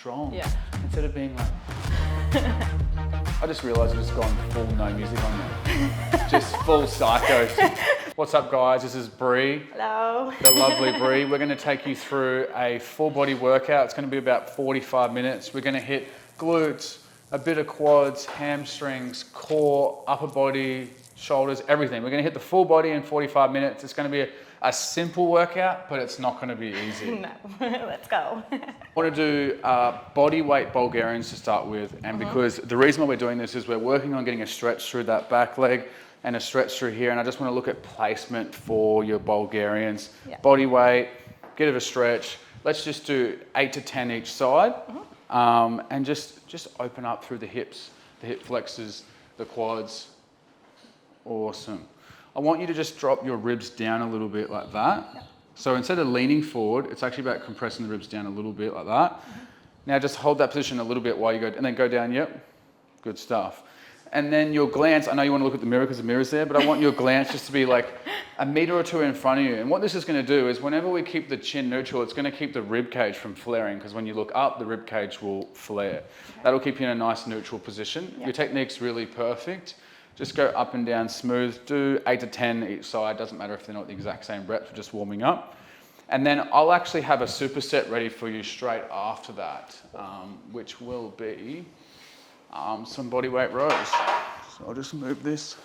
strong. Yeah. Instead of being like, I just realised I've just gone full no music on there. Just full psycho. What's up guys, this is Bree. Hello. The lovely Bree. We're gonna take you through a full body workout. It's gonna be about 45 minutes. We're gonna hit glutes, a bit of quads, hamstrings, core, upper body, shoulders, everything. We're gonna hit the full body in 45 minutes. It's gonna be a simple workout, but it's not gonna be easy. No, let's go. I want to do body weight Bulgarians to start with, and because the reason why we're doing this is we're working on getting a stretch through that back leg and a stretch through here, and I just want to look at placement for your Bulgarians. Yeah. Body weight, get of a stretch. Let's just do 8 to 10 each side, and just open up through the hips, the hip flexors, the quads. Awesome. I want you to just drop your ribs down a little bit like that. Yep. So instead of leaning forward, it's actually about compressing the ribs down a little bit like that. Now just hold that position a little bit while you go, and then go down, yep. Good stuff. And then your glance, I know you want to look at the mirror because the mirror's there, but I want your glance just to be like a meter or two in front of you. And what this is going to do is whenever we keep the chin neutral, it's going to keep the rib cage from flaring, because when you look up, the rib cage will flare. Okay. That'll keep you in a nice neutral position. Yep. Your technique's really perfect. Just go up and down smooth. Do 8 to 10 each side. Doesn't matter if they're not the exact same reps, we're just warming up. And then I'll actually have a superset ready for you straight after that, which will be some bodyweight rows. So I'll just move this.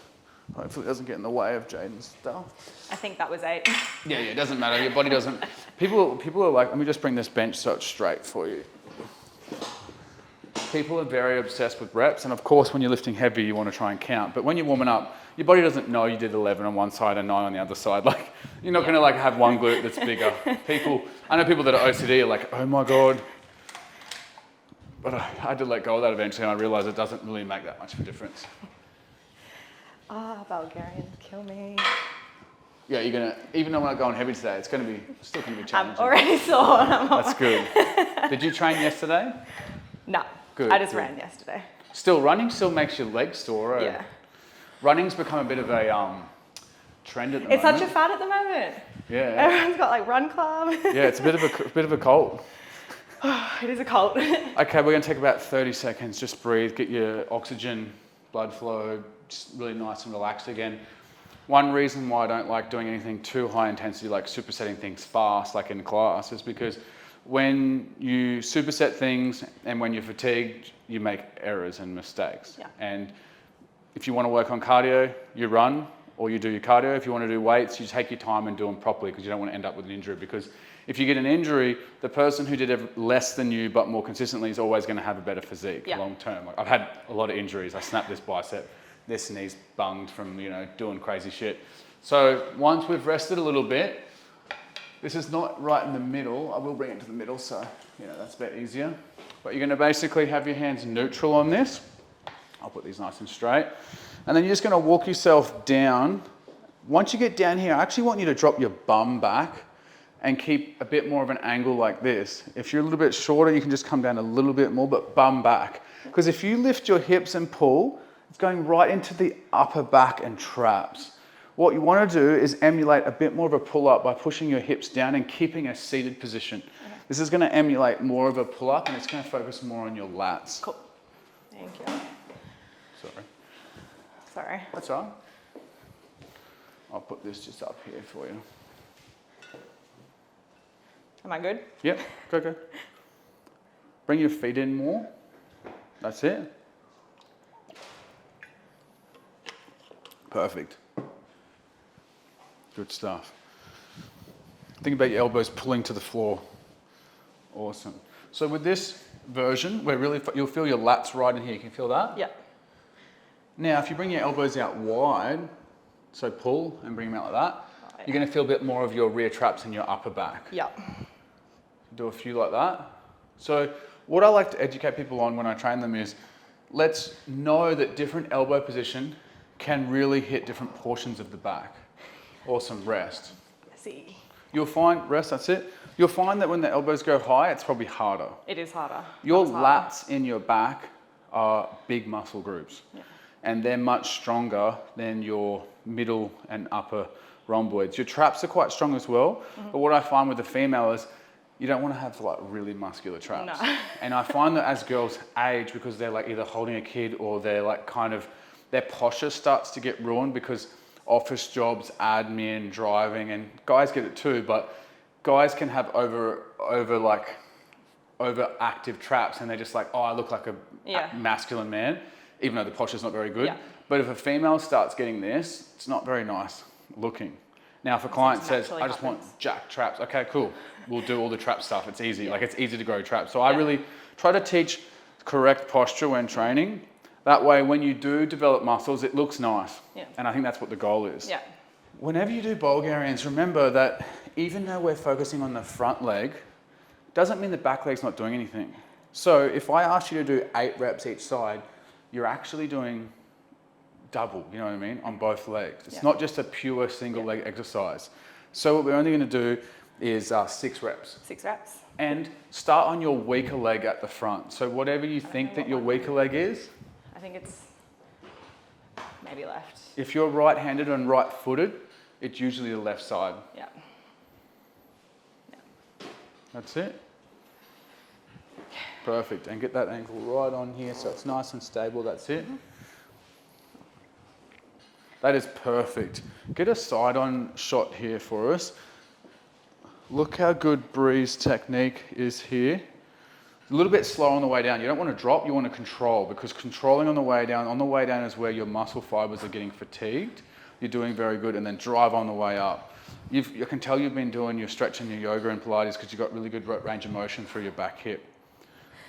Hopefully it doesn't get in the way of Jaden's stuff. I think that was 8. Yeah, it doesn't matter. Your body doesn't. People are like, let me just bring this bench so it's straight for you. People are very obsessed with reps, and of course when you're lifting heavy you want to try and count, but when you're warming up, your body doesn't know you did 11 on one side and 9 on the other side. Like, you're not going to like have one glute that's bigger. I know people that are OCD are like, oh my God. But I had to let go of that eventually, and I realized it doesn't really make that much of a difference. Bulgarians kill me. Yeah, you're gonna, even though we're not going heavy today, it's still gonna be challenging. I'm already sore. That's good. Did you train yesterday? No. Good. I just ran yesterday. Still running still makes your legs sore. Yeah. Running's become a bit of a trend at the moment. It's such a fad at the moment. Yeah. Everyone's got like run club. Yeah, it's a bit of a cult. It is a cult. Okay, we're gonna take about 30 seconds. Just breathe, get your oxygen, blood flow, just really nice and relaxed again. One reason why I don't like doing anything too high intensity, like supersetting things fast, like in class, is because when you superset things and when you're fatigued, you make errors and mistakes. Yeah. And if you want to work on cardio, you run or you do your cardio. If you want to do weights, you take your time and do them properly, because you don't want to end up with an injury. Because if you get an injury, the person who did less than you but more consistently is always going to have a better physique long term. Like, I've had a lot of injuries. I snapped this bicep, this knee's bunged from doing crazy shit. So once we've rested a little bit, this is not right in the middle. I will bring it to the middle, so that's a bit easier. But you're going to basically have your hands neutral on this. I'll put these nice and straight. And then you're just going to walk yourself down. Once you get down here, I actually want you to drop your bum back and keep a bit more of an angle like this. If you're a little bit shorter, you can just come down a little bit more, but bum back. Because if you lift your hips and pull, it's going right into the upper back and traps. What you want to do is emulate a bit more of a pull-up by pushing your hips down and keeping a seated position. Okay. This is going to emulate more of a pull-up, and it's going to focus more on your lats. Cool. Thank you. Sorry. That's all right. I'll put this just up here for you. Am I good? Yep, go. Bring your feet in more. That's it. Perfect. Good stuff. Think about your elbows pulling to the floor. Awesome. So with this version, you'll feel your lats right in here. You can feel that? Yeah. Now, if you bring your elbows out wide, so pull and bring them out like that, you're going to feel a bit more of your rear traps and your upper back. Yeah. Do a few like that. So what I like to educate people on when I train them is, let's know that different elbow position can really hit different portions of the back. Awesome, rest. See. You'll find, rest, that's it. You'll find that when the elbows go high, it's probably harder. It is harder. Your lats in your back are big muscle groups. Yeah. And they're much stronger than your middle and upper rhomboids. Your traps are quite strong as well, but what I find with the female is you don't want to have like really muscular traps. No. And I find that as girls age, because they're like either holding a kid or they're like kind of, their posture starts to get ruined because office jobs, admin, driving, and guys get it too, but guys can have overactive traps, and they're just like, oh, I look like a masculine man, even though the posture's not very good. Yeah. But if a female starts getting this, it's not very nice looking. Now, if a client says, I just want jack traps, okay, cool. We'll do all the trap stuff. It's easy. Like, it's easy to grow traps. So I really try to teach correct posture when training. That way, when you do develop muscles, it looks nice. Yeah. And I think that's what the goal is. Yeah. Whenever you do Bulgarians, remember that even though we're focusing on the front leg, doesn't mean the back leg's not doing anything. So if I ask you to do 8 reps each side, you're actually doing double, you know what I mean, on both legs. It's not just a pure single leg exercise. So what we're only going to do is 6 reps. 6 reps. And start on your weaker leg at the front. So whatever you think that your weaker leg is. I think it's maybe left. If you're right-handed and right-footed, it's usually the left side. Yeah. That's it. Perfect. And get that ankle right on here so it's nice and stable. That's it. That is perfect. Get a side-on shot here for us. Look how good Bree's technique is here. A little bit slow on the way down. You don't want to drop, you want to control, because controlling on the way down is where your muscle fibers are getting fatigued. You're doing very good, and then drive on the way up. I can tell you've been doing your stretch and your yoga and Pilates because you've got really good range of motion through your back hip.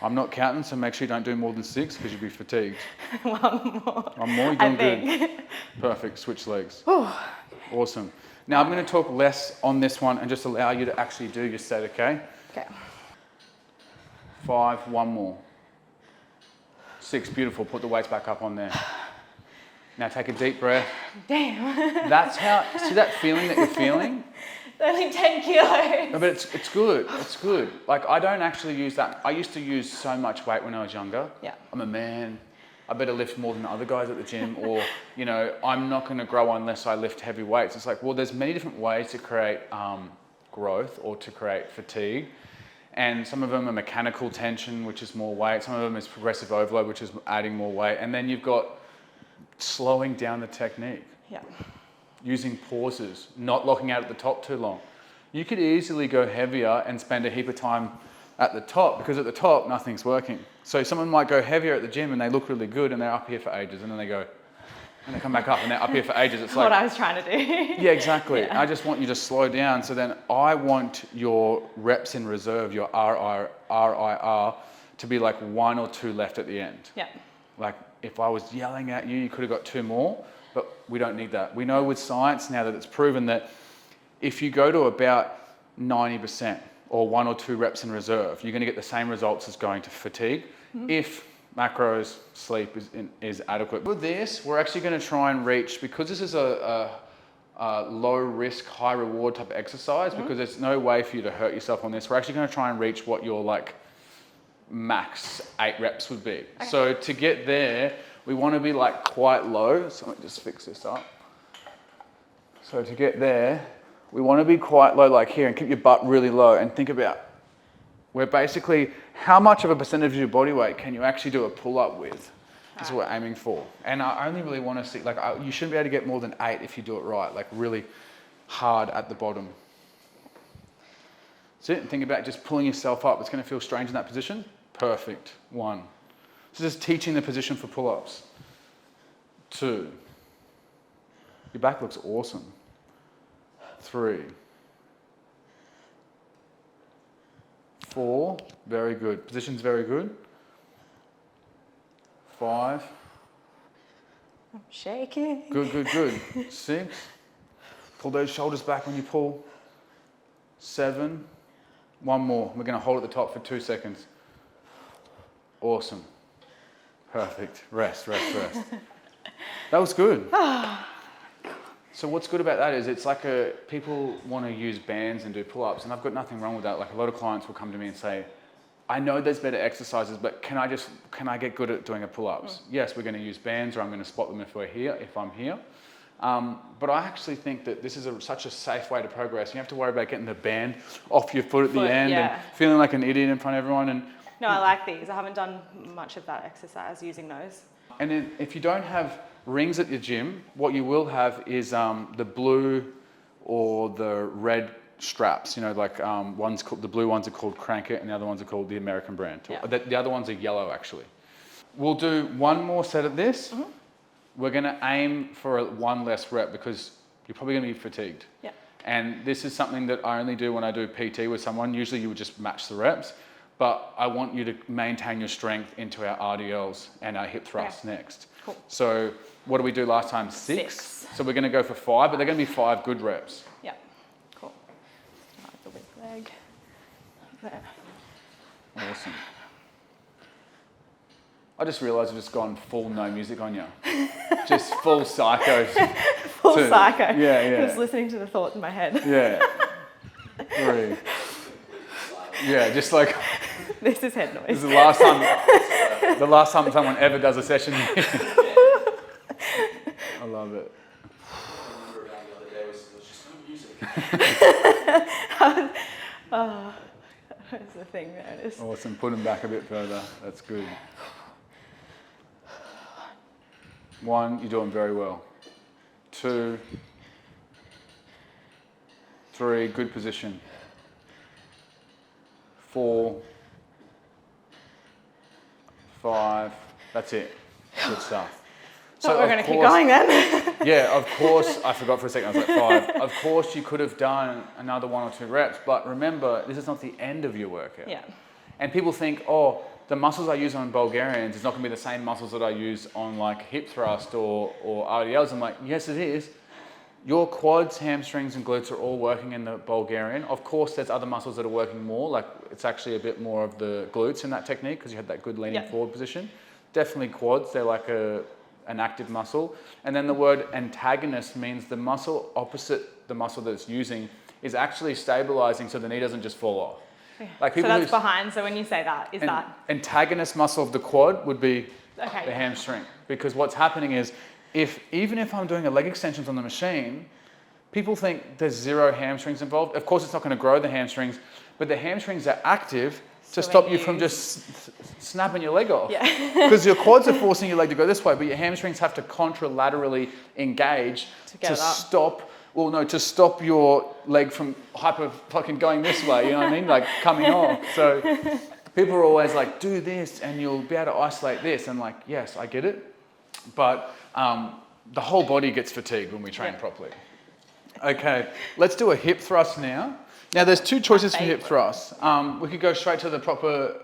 I'm not counting, so make sure you don't do more than 6 because you'll be fatigued. One more. One more, you're doing good. Perfect, switch legs. Awesome. Now I'm going to talk less on this one and just allow you to actually do your set, okay? Okay. 5, one more. 6, beautiful. Put the weights back up on there. Now take a deep breath. Damn. That's how, see that feeling that you're feeling? Only 10 kilos. No, but it's good, it's good. Like, I don't actually use that. I used to use so much weight when I was younger. Yeah. I'm a man. I better lift more than the other guys at the gym, or, you know, I'm not going to grow unless I lift heavy weights. It's like, well, there's many different ways to create growth or to create fatigue. And some of them are mechanical tension, which is more weight. Some of them is progressive overload, which is adding more weight. And then you've got slowing down the technique. Yeah. Using pauses, not locking out at the top too long. You could easily go heavier and spend a heap of time at the top, because at the top, nothing's working. So someone might go heavier at the gym and they look really good and they're up here for ages, and then they go, and they come back up and they're up here for ages. It's like, what I was trying to do. Yeah, exactly. Yeah. I just want you to slow down. So then I want your reps in reserve, your RIR, to be like 1 or 2 left at the end. Yeah. Like if I was yelling at you, you could have got 2 more, but we don't need that. We know with science now that it's proven that if you go to about 90% or 1 or 2 reps in reserve, you're going to get the same results as going to fatigue if macros, sleep is adequate. With this, we're actually going to try and reach, because this is a low risk, high reward type of exercise, because there's no way for you to hurt yourself on this. We're actually going to try and reach what your like max 8 reps would be. Okay. So to get there, we want to be like quite low. So let me just fix this up. So to get there, we want to be quite low like here and keep your butt really low, and think about, we're basically, how much of a percentage of your body weight can you actually do a pull-up with? That's what we're aiming for. And I only really want to see, like, you shouldn't be able to get more than 8 if you do it right, like really hard at the bottom. That's it. And think about just pulling yourself up. It's going to feel strange in that position. Perfect. 1. So just teaching the position for pull-ups. 2. Your back looks awesome. 3. 4, very good. Position's very good. 5. I'm shaking. Good, good, good. 6. Pull those shoulders back when you pull. 7. 1 more. We're going to hold at the top for 2 seconds. Awesome. Perfect. Rest, rest, rest. That was good. So what's good about that is it's like people want to use bands and do pull-ups, and I've got nothing wrong with that. Like a lot of clients will come to me and say, I know there's better exercises, but can I get good at doing a pull-ups? Yes, we're going to use bands, or I'm going to spot them if I'm here. But I actually think that this is such a safe way to progress. You don't have to worry about getting the band off your foot at the end and feeling like an idiot in front of everyone. And no, I like these. I haven't done much of that exercise using those. And then if you don't have rings at your gym, what you will have is the blue or the red straps. You know, like one's called, the blue ones are called Crank It and the other ones are called the American brand. Yeah. The other ones are yellow actually. We'll do one more set of this. Mm-hmm. We're gonna aim for one less rep because you're probably gonna be fatigued. Yeah. And this is something that I only do when I do PT with someone. Usually you would just match the reps, but I want you to maintain your strength into our RDLs and our hip thrusts next. Cool. So what did we do last time? Six. So we're gonna go for 5, but they're gonna be 5 good reps. Yeah, cool. The weak leg. There. Awesome. I just realised I've just gone full no music on you. Just full psycho. Full psycho. Yeah. Just listening to the thoughts in my head. Yeah. 3. Yeah, just like. This is head noise. This is the last time someone ever does a session here. I love it. Oh, that's the thing, there it is. Awesome, put them back a bit further. That's good. 1, you're doing very well. 2, 3, good position. 4, 5, that's it. Good stuff. So we're going to keep going then. Yeah, of course, I forgot for a second, I was like 5. Of course you could have done another 1 or 2 reps, but remember, this is not the end of your workout. Yeah. And people think, oh, the muscles I use on Bulgarians is not going to be the same muscles that I use on like hip thrust or RDLs. I'm like, yes, it is. Your quads, hamstrings, and glutes are all working in the Bulgarian. Of course, there's other muscles that are working more. Like it's actually a bit more of the glutes in that technique because you had that good leaning forward position. Definitely quads. They're like an active muscle. And then the word antagonist means the muscle opposite the muscle that it's using is actually stabilizing so the knee doesn't just fall off. Like so that's behind, so when you say that, is that? Antagonist muscle of the quad would be the hamstring. Because what's happening is, even if I'm doing a leg extensions on the machine, people think there's 0 hamstrings involved. Of course, it's not going to grow the hamstrings, but the hamstrings are active to stop you from just snapping your leg off. Because your quads are forcing your leg to go this way, but your hamstrings have to contralaterally engage to stop. Well, no, to stop your leg from fucking going this way, you know what I mean? Like coming off. So people are always like, do this and you'll be able to isolate this. And like, yes, I get it. But the whole body gets fatigued when we train properly. Okay, let's do a hip thrust now. Now there's 2 choices for hip thrusts. We could go straight to the proper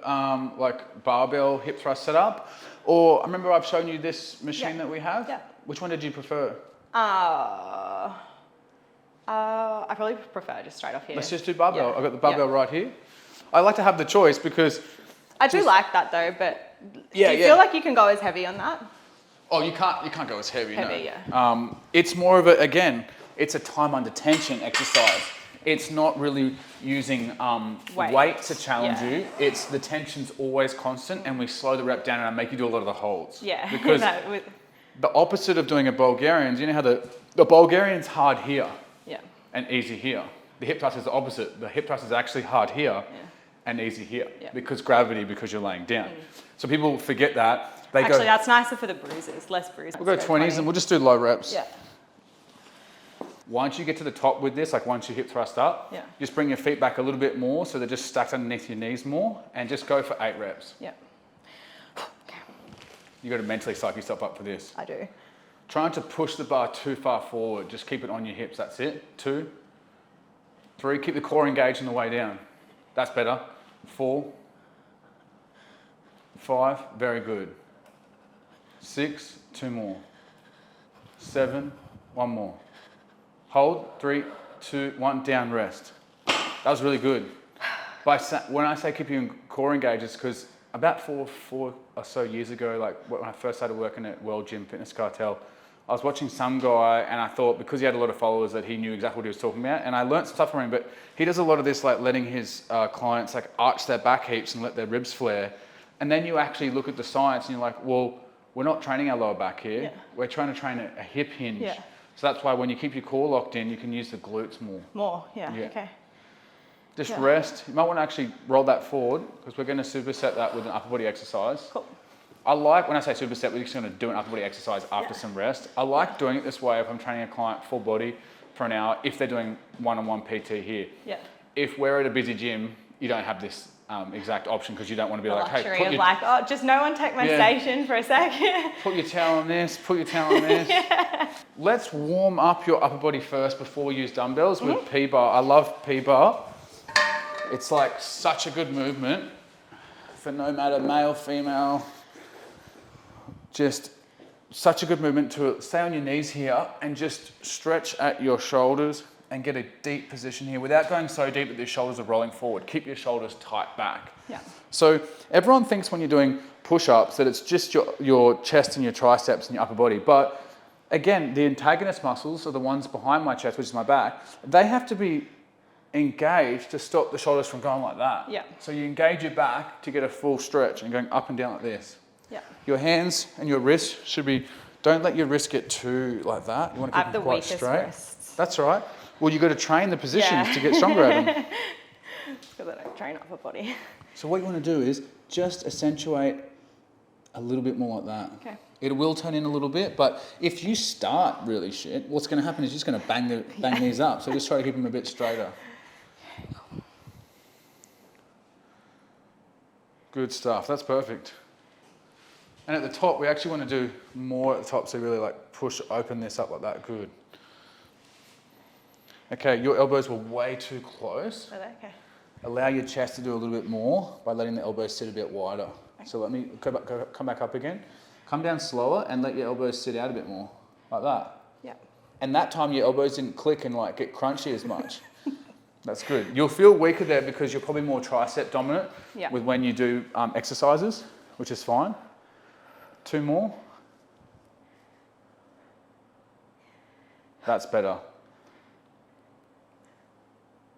like barbell hip thrust setup. Or I remember I've shown you this machine that we have. Yeah. Which one did you prefer? I probably prefer just straight off here. Let's just do barbell. Yeah. I've got the barbell right here. I like to have the choice because... I do like that though, but do you feel like you can go as heavy on that? Oh, you can't go as heavy, no. Yeah. It's more of it's a time under tension exercise. It's not really using weight to challenge you. It's the tension's always constant and we slow the rep down and I make you do a lot of the holds. Yeah. Because the opposite of doing a Bulgarian, you know how the Bulgarian's hard here. Yeah. And easy here. The hip thrust is the opposite. The hip thrust is actually hard here and easy here because gravity, because you're laying down. So people forget that. Actually, that's nicer for the bruises, less bruises. We'll go 20s and we'll just do low reps. Yeah. Once you get to the top with this, like once you hip thrust up, just bring your feet back a little bit more so they're just stacked underneath your knees more and just go for 8 reps. Yeah. You got to mentally psych yourself up for this. I do. Trying to push the bar too far forward, just keep it on your hips, that's it. 2, 3, keep the core engaged on the way down. That's better. 4, 5, very good. 6, 2 more. 7, 1 more. Hold, 3, 2, 1, down, rest. That was really good. When I say keep your core engaged, it's because about four or so years ago, like when I first started working at World Gym Fitness Cartel, I was watching some guy and I thought because he had a lot of followers that he knew exactly what he was talking about, and I learned some stuff from him, but he does a lot of this like letting his clients like arch their back heaps and let their ribs flare. And then you actually look at the science and you're like, well, we're not training our lower back here. We're trying to train a hip hinge. So that's why when you keep your core locked in, you can use the glutes more. More, yeah. Okay. Just rest. You might want to actually roll that forward because we're going to superset that with an upper body exercise. Cool. I like, when I say superset, we're just going to do an upper body exercise after some rest. I like doing it this way if I'm training a client full body for an hour, if they're doing one-on-one PT here. Yeah. If we're at a busy gym, you don't have this exact option because you don't want to be like, hey, put your... like, oh, just no one take my station for a second. Put your towel on this, put your towel on this. Let's warm up your upper body first before we use dumbbells with P-bar. I love P-bar. It's like such a good movement for no matter male, female. Just such a good movement to stay on your knees here and just stretch at your shoulders and get a deep position here without going so deep that your shoulders are rolling forward. Keep your shoulders tight back. Yeah. So everyone thinks when you're doing push-ups that it's just your chest and your triceps and your upper body. But again, the antagonist muscles are the ones behind my chest, which is my back. They have to be engaged to stop the shoulders from going like that. Yeah. So you engage your back to get a full stretch and going up and down like this. Yeah. Your hands and your wrists should be, don't let your wrist get too like that. You want to keep them quite straight. Wrists. That's right. Well, you've got to train the positions to get stronger at them. Because I don't train upper body. So what you want to do is just accentuate a little bit more like that. Okay. It will turn in a little bit, but if you start really shit, what's going to happen is you're just going to bang these up. So just try to keep them a bit straighter. Good stuff. That's perfect. And at the top, we actually want to do more at the top, so really like push, open this up like that. Good. Okay, your elbows were way too close. Are they? Okay. Allow your chest to do a little bit more by letting the elbows sit a bit wider. Okay. So let me come back up again. Come down slower and let your elbows sit out a bit more, like that. Yeah. And that time your elbows didn't click and like get crunchy as much. That's good. You'll feel weaker there because you're probably more tricep dominant with when you do exercises, which is fine. 2 more. That's better.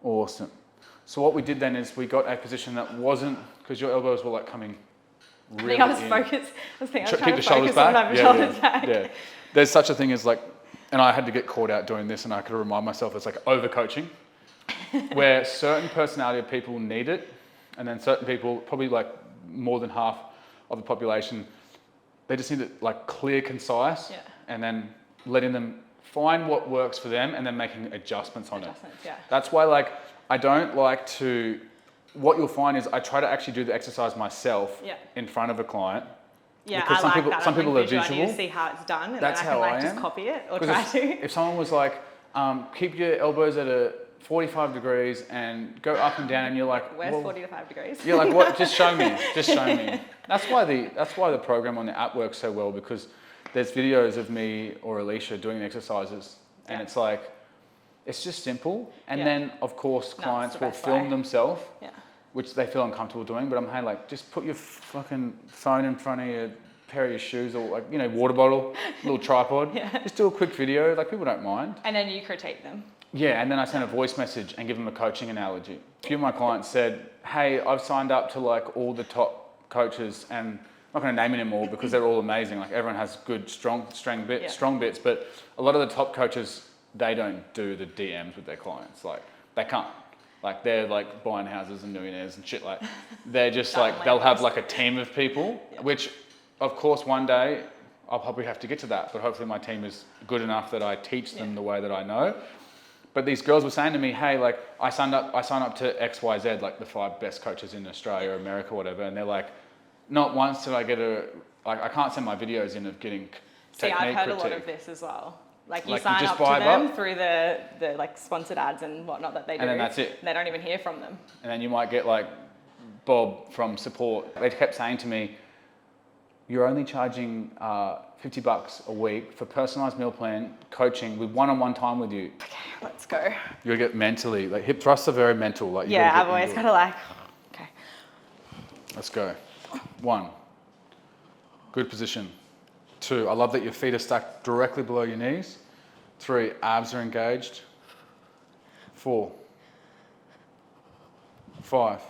Awesome. So what we did then is we got a position that wasn't, because your elbows were like coming really in. I was focused. I was trying keep the to shoulders focus back. on my shoulders back. Yeah. There's such a thing as like, and I had to get caught out doing this and I could remind myself it's like overcoaching, where certain personality of people need it, and then certain people, probably like more than half of the population, they just need it like clear, concise, and then letting them find what works for them and then making adjustments on it. Yeah. That's why like I don't like to, what you'll find is I try to actually do the exercise myself in front of a client. Yeah, because I like that. Some people are visual. I need to see how it's done and that's then I can just copy it or try to. If someone was like, keep your elbows at a 45 degrees and go up and down and you're like, where's 45 degrees? You're like, what? Just show me. Just show me. That's why the program on the app works so well, because there's videos of me or Alicia doing the exercises and it's like, it's just simple. And then of course clients will film themselves, which they feel uncomfortable doing, but I'm saying like, just put your fucking phone in front of your pair of your shoes or like, you know, water bottle, little tripod. Just do a quick video, like people don't mind. And then you critique them. Yeah, and then I send a voice message and give them a coaching analogy. A few of my clients said, hey, I've signed up to like all the top coaches and I'm not going to name them all because they're all amazing. Like everyone has good, strong bits, but a lot of the top coaches, they don't do the DMs with their clients. Like they can't. Like they're like buying houses and millionaires and shit. Like they're just like, they'll have like a team of people, which of course one day I'll probably have to get to that, but hopefully my team is good enough that I teach them the way that I know. But these girls were saying to me, hey, like I sign up to XYZ, like the 5 best coaches in Australia or America or whatever. And they're like, not once did I get I can't send my videos in of getting technique I've heard critique. a lot of this as well. Like you sign up to them through the like sponsored ads and whatnot that they do. And then that's it. And they don't even hear from them. And then you might get like Bob from support. They kept saying to me, you're only charging $50 a week for personalized meal plan coaching with one-on-one time with you. Okay, let's go. You'll get mentally, like hip thrusts are very mental. Like I've always got to like, okay. Let's go. 1, good position. 2, I love that your feet are stacked directly below your knees. 3, abs are engaged. 4, 5,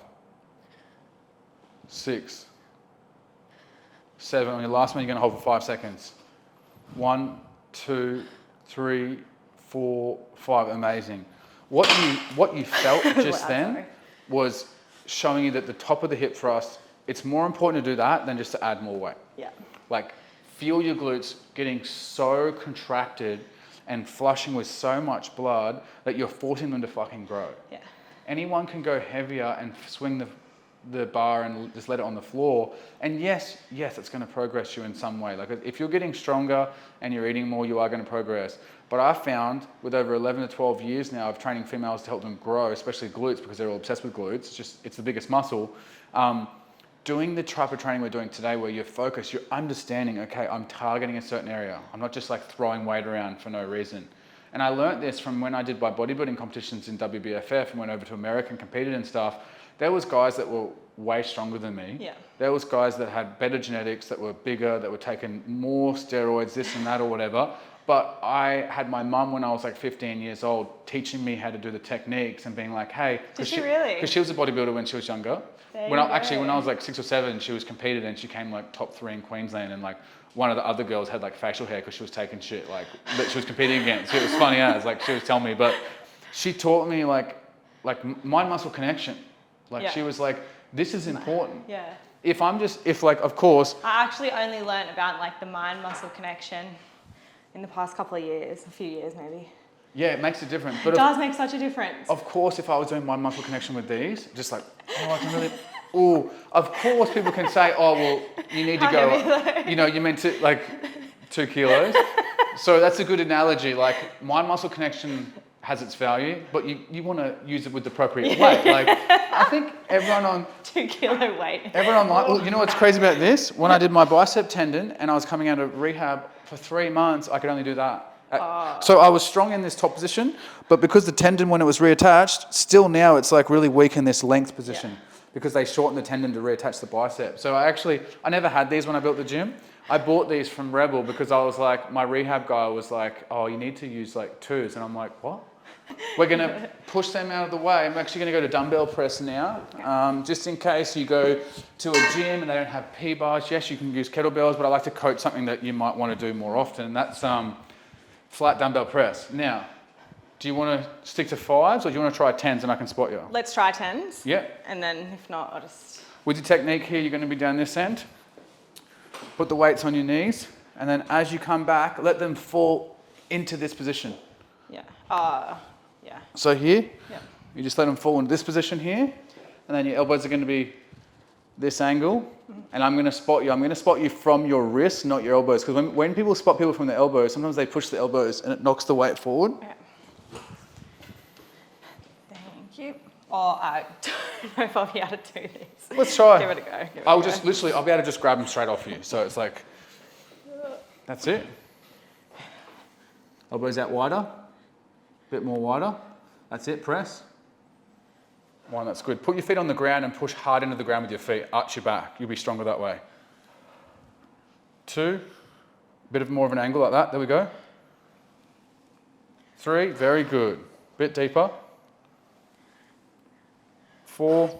6, 7. On your last one, you're going to hold for 5 seconds. 1, 2, 3, 4, 5, amazing. What you felt just then was showing you that the top of the hip thrust, it's more important to do that than just to add more weight. Yeah. Like, feel your glutes getting so contracted and flushing with so much blood that you're forcing them to fucking grow. Yeah. Anyone can go heavier and swing the bar and just let it on the floor. And yes, it's going to progress you in some way. Like, if you're getting stronger and you're eating more, you are going to progress. But I've found with over 11 to 12 years now of training females to help them grow, especially glutes, because they're all obsessed with glutes. It's the biggest muscle. Doing the type of training we're doing today where you're focused, you're understanding, okay, I'm targeting a certain area. I'm not just like throwing weight around for no reason. And I learned this from when I did my bodybuilding competitions in WBFF and went over to America and competed and stuff. There was guys that were way stronger than me. Yeah. There was guys that had better genetics, that were bigger, that were taking more steroids, this and that or whatever. But I had my mum when I was like 15 years old teaching me how to do the techniques and being like, hey. Did she really? Because she was a bodybuilder when she was younger. When I was like 6 or 7, she was competed and she came like top 3 in Queensland, and like one of the other girls had like facial hair because she was taking shit like that she was competing against. It was funny as like she was telling me, but she taught me like mind muscle connection. Like she was like, this is important. Yeah. If of course. I actually only learned about like the mind muscle connection in the past couple of years, a few years maybe. Yeah, it makes a difference. But it does make such a difference. Of course, if I was doing mind muscle connection with these, just like, oh, I can really, oh, of course people can say, oh, well, you need to go, you know, you meant to like 2 kilos. So that's a good analogy. Like, mind muscle connection has its value, but you want to use it with the appropriate weight. Like, I think everyone on 2 kilo weight. Everyone like, well, you know what's crazy about this? When I did my bicep tendon and I was coming out of rehab for 3 months, I could only do that. So I was strong in this top position, but because the tendon, when it was reattached, still now it's like really weak in this length position because they shortened the tendon to reattach the bicep. So I never had these when I built the gym. I bought these from Rebel because I was like, my rehab guy was like, oh, you need to use like 2s. And I'm like, what? We're going to push them out of the way. I'm actually going to go to dumbbell press now. Just in case you go to a gym and they don't have P-bars. Yes, you can use kettlebells, but I like to coach something that you might want to do more often. And that's flat dumbbell press. Now, do you want to stick to 5s or do you want to try 10s and I can spot you? Let's try 10s. Yeah. And then if not, I'll just... With your technique here, you're going to be down this end. Put the weights on your knees. And then as you come back, let them fall into this position. Yeah. Yeah. So here, yeah. You just let them fall into this position here. And then your elbows are going to be this angle. And I'm going to spot you. I'm going to spot you from your wrists, not your elbows. Because when people spot people from the elbows, sometimes they push the elbows and it knocks the weight forward. Okay. Thank you. Oh, I don't know if I'll be able to do this. Let's try. Give it a go. I'll be able to just grab them straight off you. So it's like, that's it. Elbows out wider. A bit more wider. That's it, press. 1, that's good. Put your feet on the ground and push hard into the ground with your feet. Arch your back. You'll be stronger that way. 2, a bit of more of an angle like that. There we go. 3, very good. Bit deeper. 4,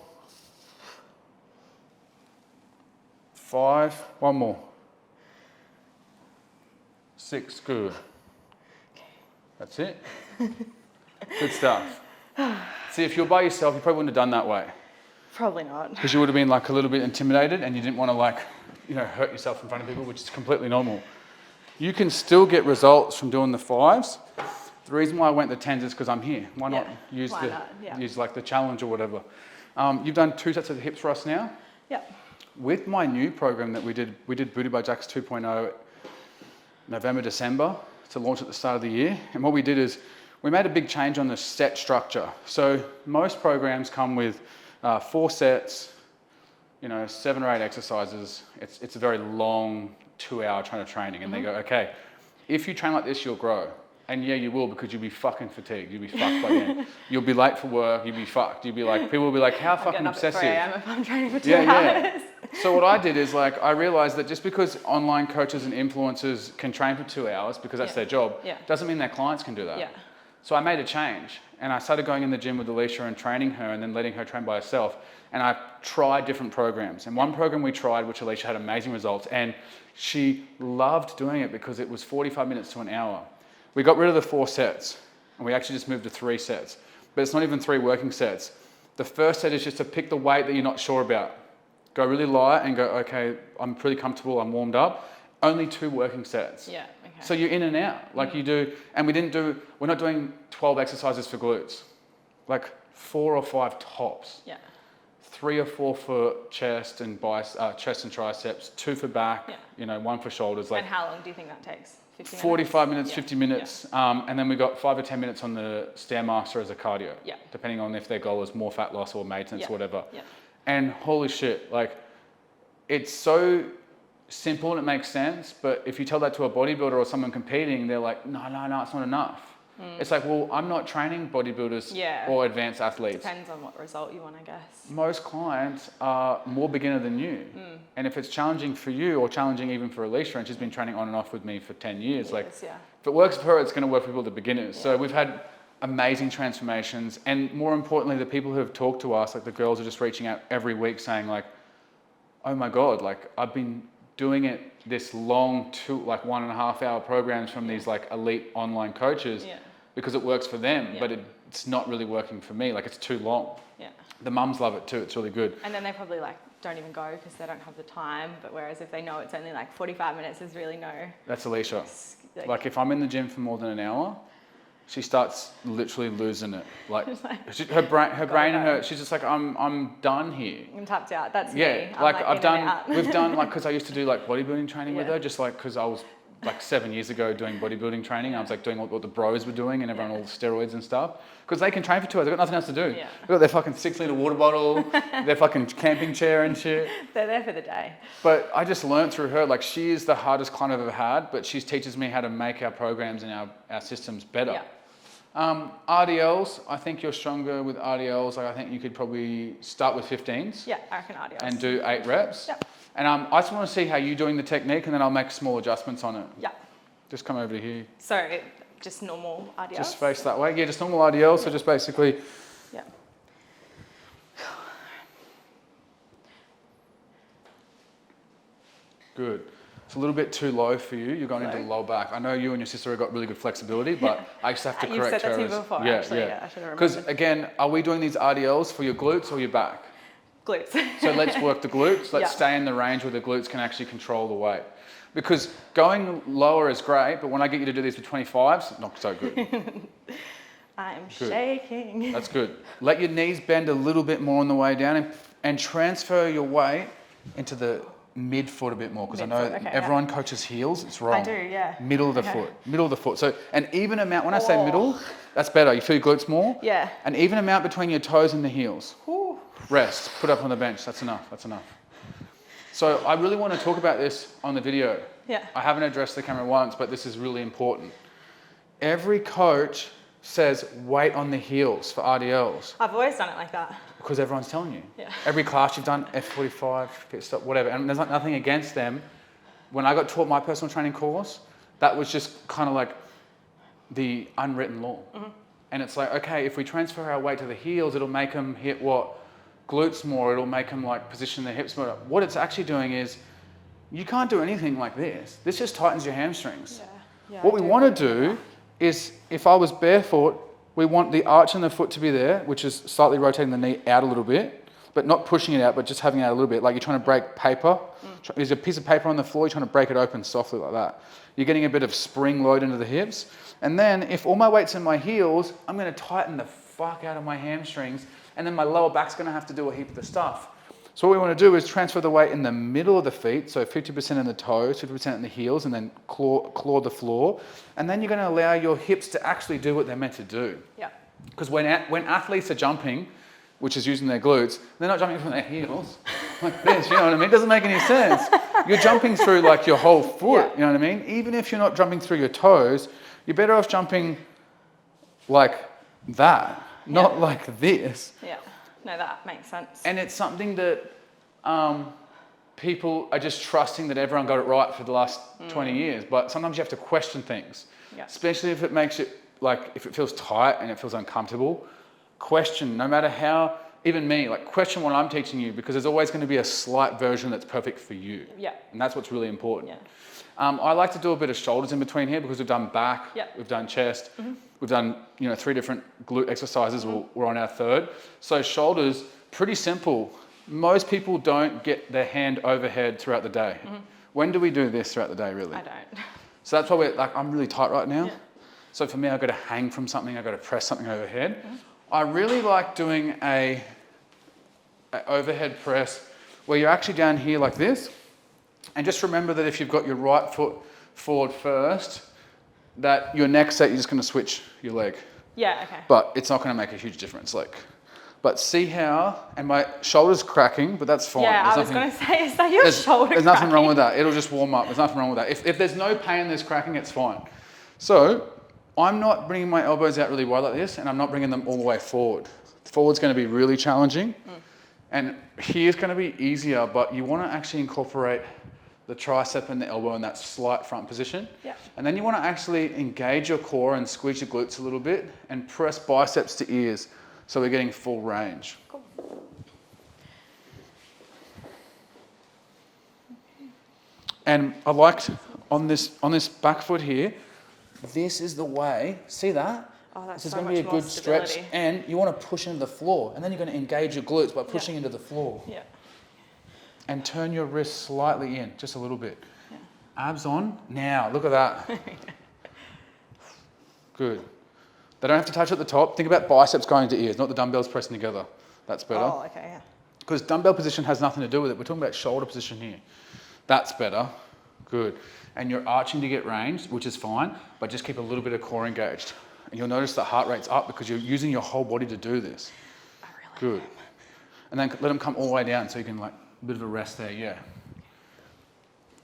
5, 1 more. 6, good. That's it. Good stuff. See, if you're by yourself, you probably wouldn't have done that way. Probably not. Because you would have been like a little bit intimidated and you didn't want to like, you know, hurt yourself in front of people, which is completely normal. You can still get results from doing the 5s. The reason why I went the 10s is because I'm here. Why not use use like the challenge or whatever. You've done 2 sets of hip thrusts now. Yep. With my new program that we did Booty by Jacks 2.0 November, December to launch at the start of the year. And what we did is we made a big change on the set structure. So most programs come with 4 sets, you know, 7 or 8 exercises. It's a very long 2-hour kind of training. And they go, okay, if you train like this, you'll grow. And yeah, you will, because you'll be fucking fatigued. You'll be fucked by then. You'll be late for work. You'll be fucked. You'll be like, people will be like, how fucking obsessive. If I'm training for 2 hours. So what I did is like, I realized that just because online coaches and influencers can train for 2 hours because that's their job, doesn't mean their clients can do that. Yeah. So I made a change and I started going in the gym with Alicia and training her and then letting her train by herself. And I tried different programs. And one program we tried, which Alicia had amazing results, and she loved doing it because it was 45 minutes to an hour. We got rid of the 4 sets and we actually just moved to 3 sets. But it's not even 3 working sets. The first set is just to pick the weight that you're not sure about. Go really light and go, okay, I'm pretty comfortable, I'm warmed up. Only 2 working sets. Yeah, okay. So you're in and out, like you do, and we're not doing 12 exercises for glutes. Like 4 or 5 tops. Yeah. 3 or 4 for chest and chest and triceps, 2 for back, 1 for shoulders. And how long do you think that takes? 50 minutes? 45 minutes, 50 minutes. And then we got 5 or 10 minutes on the Stairmaster as a cardio, depending on if their goal is more fat loss or maintenance or whatever. Yeah. And holy shit, like it's so simple and it makes sense, but if you tell that to a bodybuilder or someone competing, they're like, no, it's not enough. It's like, well, I'm not training bodybuilders or advanced athletes. Depends on what result you want, I guess. Most clients are more beginner than you. And if it's challenging for you or challenging even for Alicia, and she's been training on and off with me for 10 years, if it works for her, it's going to work for people, the beginners. So we've had amazing transformations. And more importantly, the people who have talked to us, like the girls are just reaching out every week saying like, oh my God, like I've been doing it this long, 1.5 hour programs from these like elite online coaches because it works for them, but it's not really working for me. Like it's too long. Yeah. The mums love it too. It's really good. And then they probably like don't even go because they don't have the time. But whereas if they know it's only like 45 minutes, there's really no. That's Alicia. Like if I'm in the gym for more than an hour, she starts literally losing it. Like her brain and her, she's just like, I'm done here. I'm tapped out. That's me. Yeah, like we've done like, because I used to do like bodybuilding training with her, just like, because I was like 7 years ago doing bodybuilding training. I was like doing what the bros were doing and everyone all the steroids and stuff. Because they can train for 2 hours, they've got nothing else to do. Yeah. They've got their fucking 6-litre water bottle, their fucking camping chair and shit. They're there for the day. But I just learned through her, like she is the hardest client I've ever had, but she teaches me how to make our programs and our systems better. Yeah. RDLs, I think you're stronger with RDLs. Like I think you could probably start with 15s. Yeah, I reckon RDLs. And do 8 reps. Yep. And I just want to see how you're doing the technique, and then I'll make small adjustments on it. Yeah. Just come over to here. So just normal RDLs? Just face that way. Yeah, just normal RDLs. So just basically. Yeah. Good. It's a little bit too low for you. You're going into low back. I know you and your sister have got really good flexibility, but I just have to correct her. You've said that to me before, actually. Yeah, I should have remembered. Because again, are we doing these RDLs for your glutes or your back? Glutes. So let's work the glutes. Let's stay in the range where the glutes can actually control the weight. Because going lower is great, but when I get you to do these with 25s, not so good. I'm shaking. That's good. Let your knees bend a little bit more on the way down and transfer your weight into the mid-foot a bit more, because I know everyone coaches heels. It's wrong. I do, yeah. Middle of the foot. Middle of the foot. So an even amount, when I say middle, that's better. You feel your glutes more? Yeah. An even amount between your toes and the heels. Ooh. Rest. Put up on the bench. That's enough. That's enough. So I really want to talk about this on the video. Yeah. I haven't addressed the camera once, but this is really important. Every coach says weight on the heels for RDLs. I've always done it like that. Because everyone's telling you. Yeah. Every class you've done, F45, pit stop, whatever. And there's nothing against them. When I got taught my personal training course, that was just kind of like the unwritten law. Mm-hmm. And it's like, okay, if we transfer our weight to the heels, it'll make them hit what? Glutes more. It'll make them like position their hips more. What it's actually doing is, you can't do anything like this. This just tightens your hamstrings. Yeah. What we want to do is, if I was barefoot, we want the arch in the foot to be there, which is slightly rotating the knee out a little bit, but not pushing it out, but just having it out a little bit. Like you're trying to break paper. There's a piece of paper on the floor, you're trying to break it open softly like that. You're getting a bit of spring load into the hips. And then if all my weight's in my heels, I'm going to tighten the fuck out of my hamstrings, and then my lower back's going to have to do a heap of the stuff. So what we want to do is transfer the weight in the middle of the feet, so 50% in the toes, 50% in the heels, and then claw the floor. And then you're going to allow your hips to actually do what they're meant to do. Yeah. Because when athletes are jumping, which is using their glutes, they're not jumping from their heels like this, you know what I mean? It doesn't make any sense. You're jumping through like your whole foot, you know what I mean? Even if you're not jumping through your toes, you're better off jumping like that, not like this. Yeah. No, that makes sense. And it's something that people are just trusting that everyone got it right for the last 20 years. But sometimes you have to question things, especially if it makes it, like, if it feels tight and it feels uncomfortable. Question, no matter how even me, like question what I'm teaching you, because there's always going to be a slight version that's perfect for you. Yeah. And that's what's really important. Yeah. I like to do a bit of shoulders in between here because we've done back, we've done chest, we've done 3 different glute exercises. We're on our 3rd. So shoulders, pretty simple. Most people don't get their hand overhead throughout the day. When do we do this throughout the day, really? I don't. So that's why we're like, I'm really tight right now. Yeah. So for me, I've got to hang from something, I've got to press something overhead. I really like doing a overhead press where you're actually down here like this. And just remember that if you've got your right foot forward first, that your next set, you're just going to switch your leg. Yeah, okay. But it's not going to make a huge difference. But see how, and my shoulder's cracking, but that's fine. Yeah, I was going to say, is that your shoulder There's nothing wrong with that. It'll just warm up. There's nothing wrong with that. If there's no pain, there's cracking, it's fine. So I'm not bringing my elbows out really wide like this, and I'm not bringing them all the way forward. Forward's going to be really challenging. And here's going to be easier, but you want to actually incorporate the tricep and the elbow in that slight front position. Yeah. And then you want to actually engage your core and squeeze your glutes a little bit and press biceps to ears. So we're getting full range. Cool. And I liked on this back foot here, this is the way, see that? Oh, that's this is so going to be a good stability. stretch, and you want to push into the floor, and then you're going to engage your glutes by pushing into the floor. Yeah. And turn your wrist slightly in, just a little bit. Yeah. Abs on, now, look at that. Good. They don't have to touch at the top. Think about biceps going to ears, not the dumbbells pressing together. That's better. Oh, okay, yeah. Because dumbbell position has nothing to do with it. We're talking about shoulder position here. That's better. Good. And you're arching to get range, which is fine, but just keep a little bit of core engaged. And you'll notice the heart rate's up because you're using your whole body to do this. I really Good. And then let them come all the way down so you can, like, a bit of a rest there, yeah.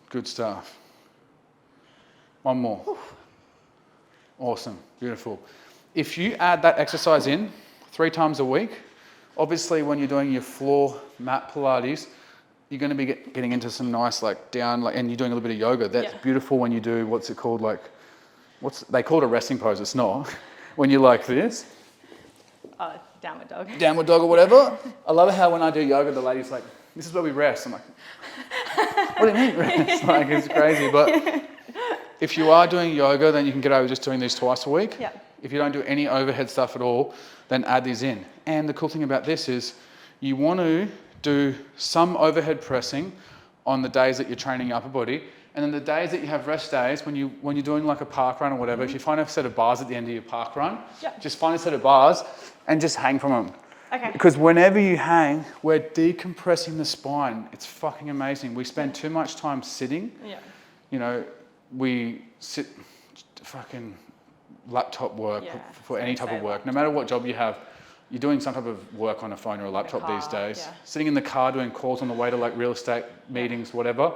Good stuff. One more. Oof. Awesome, beautiful. If you add that exercise in 3 times a week, obviously when you're doing your floor mat Pilates, you're going to be getting into some nice down, and you're doing a little bit of yoga. That's beautiful when you do, what's it called, they call it a resting pose, it's not. When you're like this. Downward dog. Downward dog or whatever. I love how when I do yoga, the lady's like, this is where we rest. I'm like, what do you mean rest? It's crazy. But if you are doing yoga, then you can get over just doing these twice a week. Yeah. If you don't do any overhead stuff at all, then add these in. And the cool thing about this is you want to do some overhead pressing on the days that you're training your upper body. And then the days that you have rest days, when you're doing like a park run or whatever, if you find a set of bars at the end of your park run, just find a set of bars and just hang from them. Okay. Because whenever you hang, we're decompressing the spine. It's fucking amazing. We spend too much time sitting. Yeah. We sit fucking laptop work for any type of work. No matter what job you have, you're doing some type of work on a phone or a laptop these days. Yeah. Sitting in the car doing calls on the way to real estate meetings, whatever.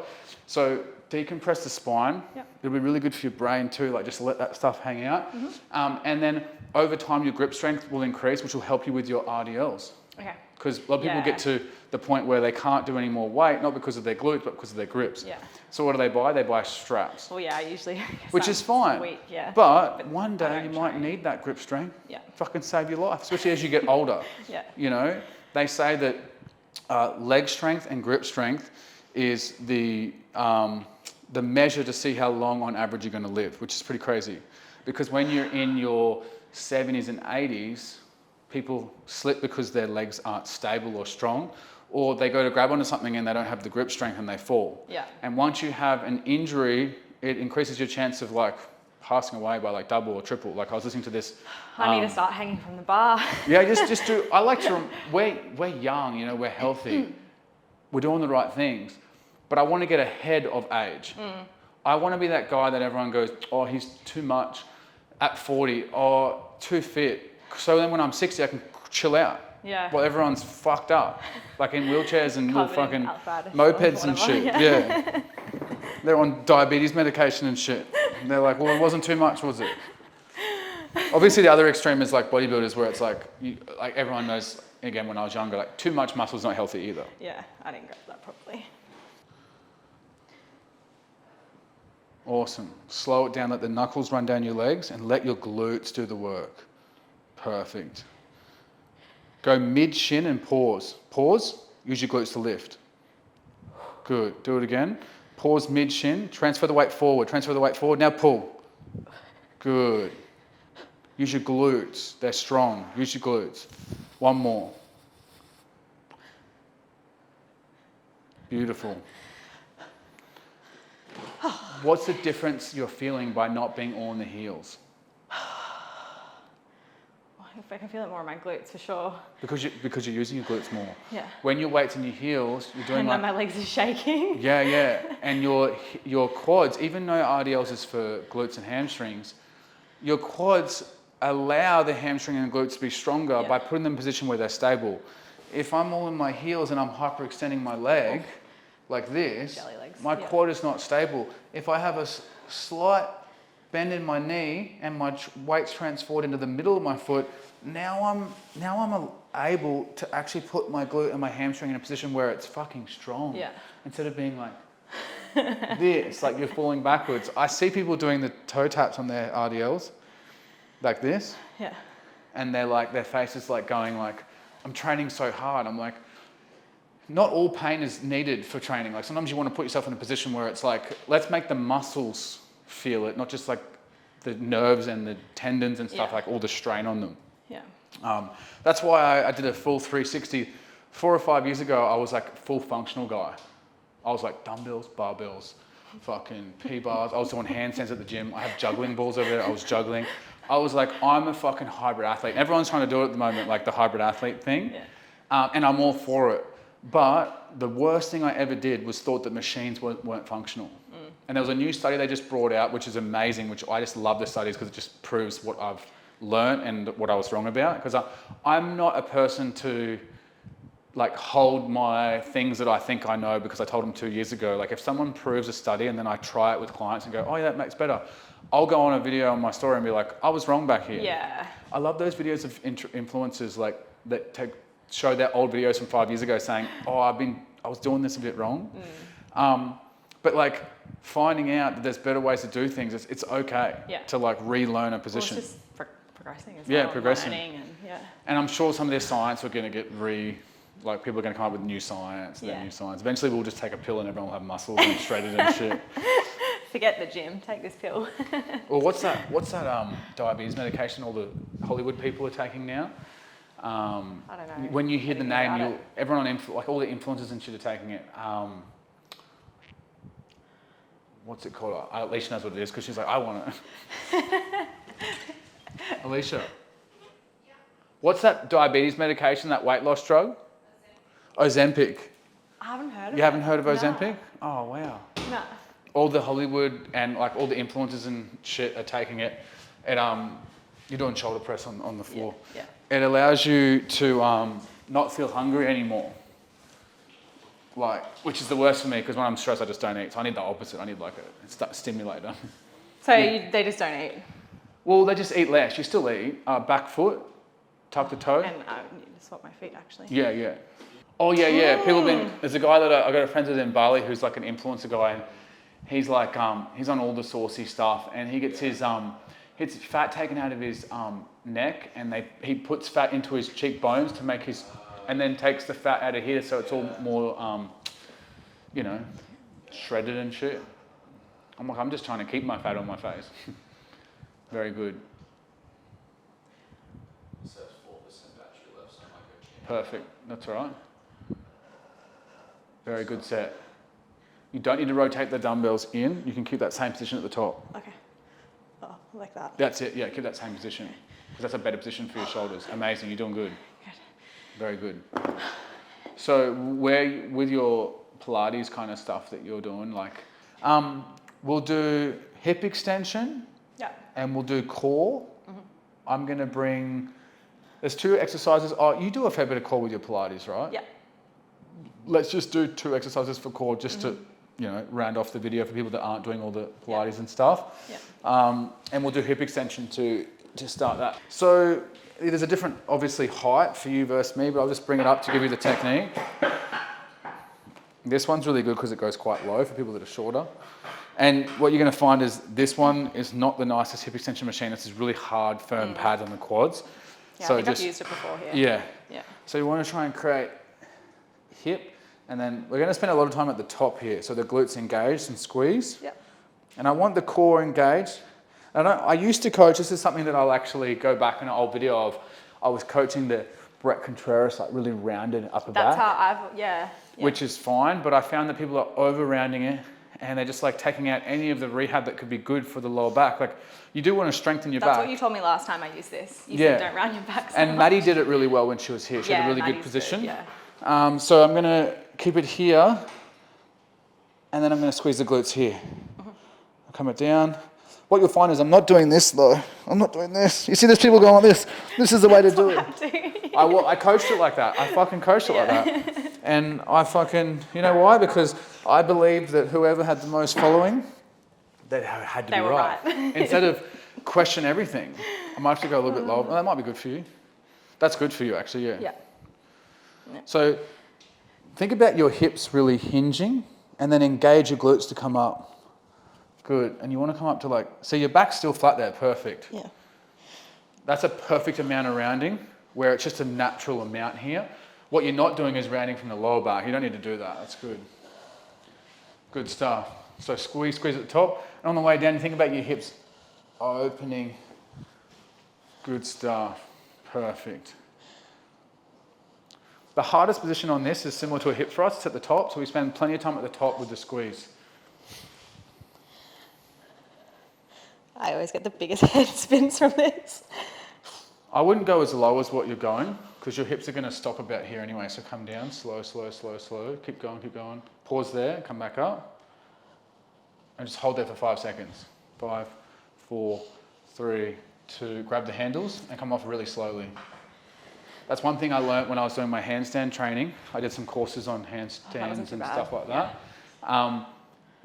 So decompress the spine. Yep. It'll be really good for your brain too, just let that stuff hang out. And then over time, your grip strength will increase, which will help you with your RDLs. Okay. Because a lot of people get to the point where they can't do any more weight, not because of their glutes, but because of their grips. Yeah. So what do? They buy straps. Well, yeah, I usually. Which is fine. Sweet, yeah. But one day you might need that grip strength. Yeah. Fucking save your life, especially as you get older. Yeah. They say that leg strength and grip strength is the measure to see how long on average you're going to live, which is pretty crazy. Because when you're in your 70s and 80s, people slip because their legs aren't stable or strong, or they go to grab onto something and they don't have the grip strength and they fall. Yeah. And once you have an injury, it increases your chance of passing away by double or triple. I was listening to this. I need to start hanging from the bar. Yeah, just do. I like to. We're young, we're healthy. We're doing the right things, but I want to get ahead of age. I want to be that guy that everyone goes, oh, he's too much at 40, or too fit. So then when I'm 60, I can chill out. Yeah. Well, everyone's fucked up, in wheelchairs and little fucking mopeds and shit. Yeah. They're on diabetes medication and shit. And they're like, well, it wasn't too much, was it? Obviously, the other extreme is bodybuilders, where it's everyone knows. Again, when I was younger, too much muscle is not healthy either. Yeah, I didn't grab that properly. Awesome. Slow it down, let the knuckles run down your legs, and let your glutes do the work. Perfect. Go mid-shin and pause. Pause, use your glutes to lift. Good, do it again. Pause mid-shin, transfer the weight forward, now pull. Good. Use your glutes, they're strong. Use your glutes. One more. Beautiful. What's the difference you're feeling by not being all in the heels? I can feel it more in my glutes for sure. Because you're using your glutes more. Yeah. When your weight's in your heels, you're doing and then my legs are shaking. Yeah. And your quads, even though RDLs is for glutes and hamstrings, your quads allow the hamstring and glutes to be stronger by putting them in a position where they're stable. If I'm all in my heels and I'm hyperextending my leg like this, my quad is not stable. If I have a slight bend in my knee and my weight's transferred into the middle of my foot, now I'm able to actually put my glute and my hamstring in a position where it's fucking strong. Yeah. Instead of being like this, like you're falling backwards. I see people doing the toe taps on their RDLs, like this. Yeah. And they're like, their face is like going like, I'm training so hard. I'm like, not all pain is needed for training. Like sometimes you want to put yourself in a position where it's like, let's make the muscles feel it, not just like the nerves and the tendons and stuff, like all the strain on them. Yeah. That's why I did a full 360. 4 or 5 years ago, I was like full functional guy. I was like dumbbells, barbells, fucking P-bars. I was doing handstands at the gym. I have juggling balls over there. I was juggling. I was like, I'm a fucking hybrid athlete. Everyone's trying to do it at the moment, like the hybrid athlete thing. Yeah. And I'm all for it. But the worst thing I ever did was thought that machines weren't functional. And there was a new study they just brought out, which is amazing, which I just love the studies because it just proves what I've learned and what I was wrong about. Because I'm not a person to like hold my things that I think I know because I told them 2 years ago. Like if someone proves a study and then I try it with clients and go, oh yeah, that makes better, I'll go on a video on my story and be like, I was wrong back here. Yeah. I love those videos of influencers like that show their old videos from 5 years ago saying, oh, I was doing this a bit wrong. But like finding out that there's better ways to do things, it's okay to like relearn a position. Well, it's just progressing as well. Yeah, progressing. And I'm sure some of their science are going to get like people are going to come up with new science and new science. Eventually we'll just take a pill and everyone will have muscles and shredded and shit. Forget the gym, take this pill. Well, what's that diabetes medication all the Hollywood people are taking now? I don't know. When you hear the name, everyone like all the influencers and shit are taking it. What's it called? Alicia knows what it is because she's like, I want it. Alicia, what's that diabetes medication, that weight loss drug? Ozempic. I haven't heard of it. You haven't heard of Ozempic? No. Oh, wow. No. All the Hollywood and like all the influencers and shit are taking it. And you're doing shoulder press on the floor. Yeah. It allows you to not feel hungry anymore. Like, which is the worst for me because when I'm stressed, I just don't eat. So I need the opposite. I need like a stimulator. So they just don't eat? Well, they just eat less. You still eat. Back foot, tuck the toe. And I need to swap my feet actually. Yeah. Oh yeah. There's a guy that I got a friend with in Bali who's like an influencer guy. And he's like, he's on all the saucy stuff and he gets his fat taken out of his neck and he puts fat into his cheekbones to make and then takes the fat out of here so it's all more, shredded and shit. I'm like, I'm just trying to keep my fat on my face. Very good. It says 4% battery left, so I might go check. Perfect, that's all right. Very good set. You don't need to rotate the dumbbells in, you can keep that same position at the top. Okay. Oh, like that. That's it, yeah, keep that same position. Because that's a better position for your shoulders. Amazing, you're doing good. Good. Very good. So with your Pilates kind of stuff that you're doing, like, we'll do hip extension. Yeah. And we'll do core. Mm-hmm. I'm going to bring, there's 2 exercises. Oh, you do a fair bit of core with your Pilates, right? Yeah. Let's just do 2 exercises for core just to, round off the video for people that aren't doing all the Pilates and stuff. Yeah. And we'll do hip extension to start that. So there's a different, obviously, height for you versus me, but I'll just bring it up to give you the technique. This one's really good because it goes quite low for people that are shorter. And what you're going to find is this one is not the nicest hip extension machine. It's this really hard, firm pad on the quads. Yeah, so I think I've used it before here. Yeah. Yeah. So you want to try and create hip, and then we're going to spend a lot of time at the top here. So the glutes engaged and squeeze. Yep. And I want the core engaged. I used to coach, this is something that I'll actually go back in an old video of, I was coaching the Brett Contreras, like really rounded upper back. That's how yeah. Which is fine, but I found that people are over rounding it and they're just like taking out any of the rehab that could be good for the lower back. Like you do want to strengthen your back. That's what you told me last time I used this. You said don't round your back so And much. Maddie did it really well when she was here. She had a really good Maddie's position. Good, yeah. So I'm gonna keep it here and then I'm gonna squeeze the glutes here. I'll come it down. What you'll find is I'm not doing this though. I'm not doing this. You see there's people going like this. This is the way to do it. I coached it like that. I fucking coached it like that. And I fucking, you know why? Because I believed that whoever had the most following, they had to be right. Instead of question everything, I might have to go a little bit lower. Well, that might be good for you. That's good for you actually, yeah. So think about your hips really hinging and then engage your glutes to come up. Good, and you want to come up to like, so your back's still flat there, perfect. Yeah. That's a perfect amount of rounding where it's just a natural amount here. What you're not doing is rounding from the lower back. You don't need to do that, that's good. Good stuff. So squeeze at the top. And on the way down, you think about your hips opening. Good stuff, perfect. The hardest position on this is similar to a hip thrust, it's at the top, so we spend plenty of time at the top with the squeeze. I always get the biggest head spins from this. I wouldn't go as low as what you're going because your hips are going to stop about here anyway. So come down, slow. Keep going. Pause there, come back up. And just hold there for 5 seconds. 5, 4, 3, 2. Grab the handles and come off really slowly. That's one thing I learned when I was doing my handstand training. I did some courses on handstands and stuff like that.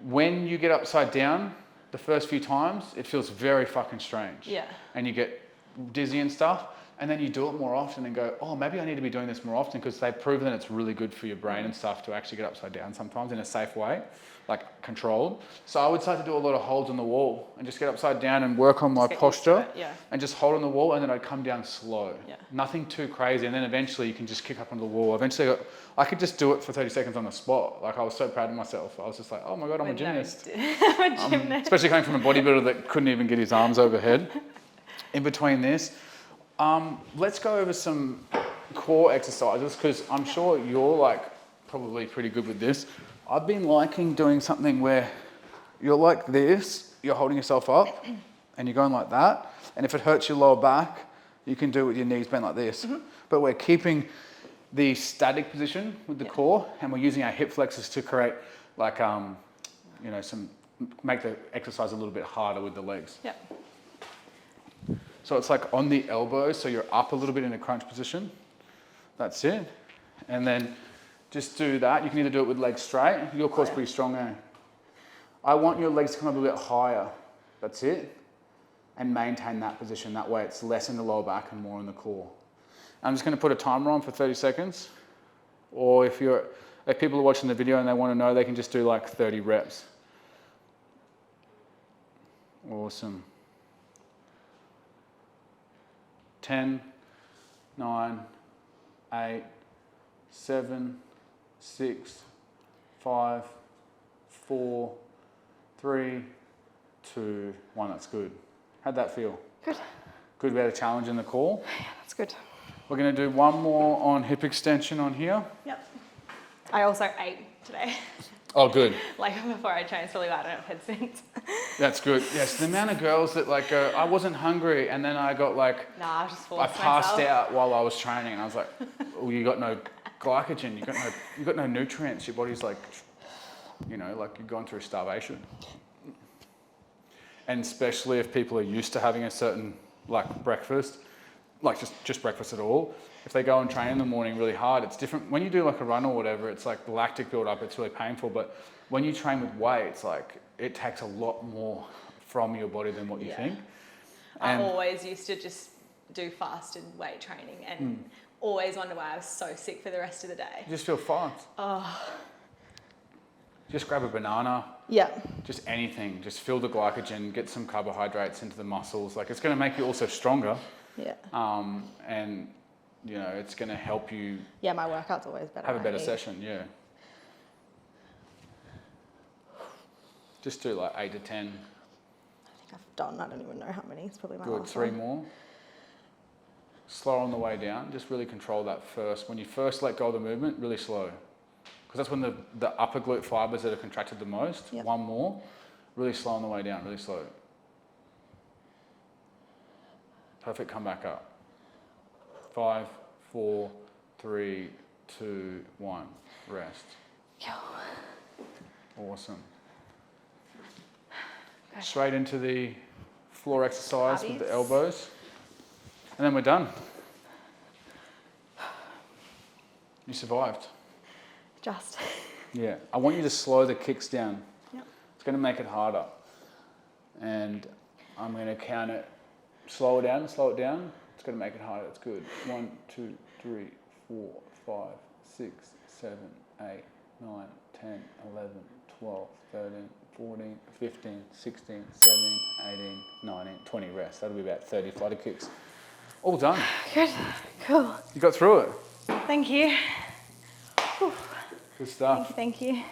When you get upside down, the first few times, it feels very fucking strange. Yeah. And you get dizzy and stuff. And then you do it more often and go, oh, maybe I need to be doing this more often because they've proven that it's really good for your brain and stuff to actually get upside down sometimes in a safe way, like controlled. So I would start to do a lot of holds on the wall and just get upside down and work on my posture and just hold on the wall and then I'd come down slow. Yeah. Nothing too crazy. And then eventually you can just kick up onto the wall. Eventually I could just do it for 30 seconds on the spot. Like I was so proud of myself. I was just like, oh my God, I'm a gymnast. I'm a gymnast. Especially coming from a bodybuilder that couldn't even get his arms overhead. In between this, let's go over some core exercises because I'm sure you're like probably pretty good with this. I've been liking doing something where you're like this, you're holding yourself up and you're going like that. And if it hurts your lower back, you can do it with your knees bent like this. But we're keeping the static position with the core and we're using our hip flexors to create like, you know, make the exercise a little bit harder with the legs. Yep. So it's like on the elbows, so you're up a little bit in a crunch position. That's it. And then just do that. You can either do it with legs straight. Your core's pretty strong, eh? I want your legs to come up a bit higher. That's it. And maintain that position. That way it's less in the lower back and more in the core. I'm just going to put a timer on for 30 seconds. Or if people are watching the video and they want to know, they can just do like 30 reps. Awesome. 10, 9, 8, 7, 6, 5, 4, 3, 2, 1. That's good. How'd that feel? Good. Good, we had a challenge in the core. Yeah, that's good. We're going to do one more on hip extension on here. Yep. I also ate today. Oh, good. Like before I trained, it's really why I don't have head spins. That's good. Yes, the amount of girls that like go, I wasn't hungry, and then I got like, I just forced myself. I passed out while I was training, and I was like, oh, you got no glycogen, you got no nutrients. Your body's like, you know, like you're going through starvation. And especially if people are used to having a certain like breakfast, like just breakfast at all. If they go and train in the morning really hard, it's different. When you do like a run or whatever, it's like the lactic build up, it's really painful. But when you train with weights, like it takes a lot more from your body than what you think. I always used to just do fasted weight training and always wonder why I was so sick for the rest of the day. You just feel fine. Oh. Just grab a banana. Yeah. Just anything. Just fill the glycogen, get some carbohydrates into the muscles. Like it's going to make you also stronger. Yeah. And you know, it's going to help you Yeah, my workout's always better. have a better eat. session, yeah. Just do like 8 to 10. I think I've done, I don't even know how many. It's probably my Good, last 3 one. more. Slow on the way down. Just really control that first. When you first let go of the movement, really slow. Because that's when the upper glute fibers that are contracted the most. Yep. 1 more. Really slow on the way down, really slow. Perfect, come back up. 5, 4, 3, 2, 1. Rest. Yo. Awesome. Okay. Straight into the floor exercise with the elbows. And then we're done. You survived. Just. Yeah. I want you to slow the kicks down. Yep. It's going to make it harder. And I'm going to count it. Slow it down, slow it down. It's going to make it harder. It's good. 1, 2, 3, 4, 5, 6, 7, 8, 9, 10, 11, 12, 13, 14, 15, 16, 17, 18, 19, 20. Rest. That'll be about 30 flutter kicks. All done. Good. Cool. You got through it. Thank you. Whew. Good stuff. Thank you.